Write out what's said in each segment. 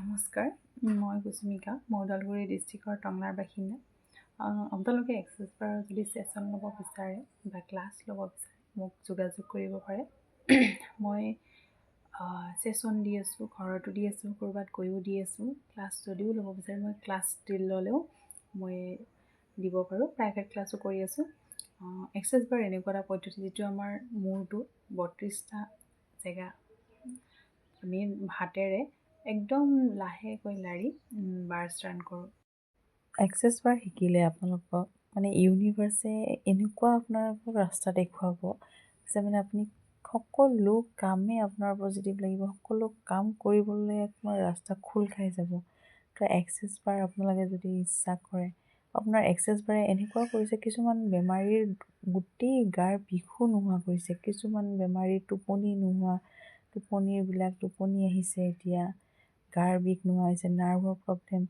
নমস্কাৰ, মই কুচুমিকা, মই ওদালগুৰি ডিষ্ট্ৰিক্টৰ টংলাৰ বাসিন্দা। আপোনালোকে এক্সেছ বাৰৰ যদি ছেশ্যন ল'ব বিচাৰে বা ক্লাছ ল'ব বিচাৰে মোক যোগাযোগ কৰিব পাৰে। মই ছেশ্যন দি আছোঁ, ঘৰতো দি আছোঁ, ক'ৰবাত গৈও দি আছোঁ। ক্লাছ যদিও ল'ব বিচাৰে মই ক্লাছ ল'লেও মই দিব পাৰোঁ। প্ৰাইভেট ক্লাছো কৰি আছোঁ। এক্সেছ বাৰ এনেকুৱা এটা পদ্ধতি যিটো আমাৰ মূৰটো 32টা জেগা আমি হাতেৰে একদম লাহেকৈ লাৰি বাৰ্ছ ৰান কৰোঁ। এক্সেছ বাৰ শিকিলে আপোনালোকক ইউনিভাৰ্ছে এনেকুৱা আপোনালোকক ৰাস্তা দেখুৱাব যে আপুনি সকলো কামেই আপোনাৰ পজিটিভ লাগিব, সকলো কাম কৰিবলৈ আপোনাৰ ৰাস্তা খোল খাই যাব। তো এক্সেছ বাৰ আপোনালোকে যদি ইচ্ছা কৰে, আপোনাৰ এক্সেছ বাৰে এনেকুৱা কৰিছে কিছুমান বেমাৰীৰ গোটেই গাৰ বিষো নোহোৱা কৰিছে, কিছুমান বেমাৰীৰ টোপনি নোহোৱা, টোপনি আহিছে, এতিয়া গাৰ বিষ নোহোৱা হৈছে, নাৰ্ভৰ প্ৰব্লেম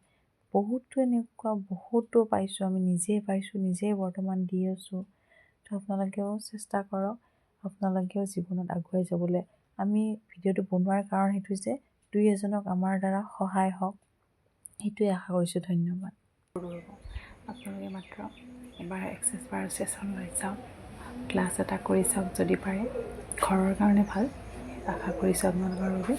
বহুতো পাইছোঁ, আমি নিজেই পাইছোঁ, নিজেই বৰ্তমান দি আছোঁ। তো আপোনালোকেও চেষ্টা কৰক, আপোনালোকেও জীৱনত আগুৱাই যাবলৈ। আমি ভিডিঅ'টো বনোৱাৰ কাৰণ সেইটো যে দুই এজনক আমাৰ দ্বাৰা সহায় হওক, সেইটোৱে আশা কৰিছোঁ। ধন্যবাদ। আপোনালোকে মাত্ৰ এবাৰ এক্সেছ বাৰ ছেশ্যন লৈ চাওক, ক্লাছ এটা কৰি চাওক, যদি পাৰে ঘৰৰ কাৰণে ভাল। আশা কৰিছোঁ আপোনালোকৰ বাবে।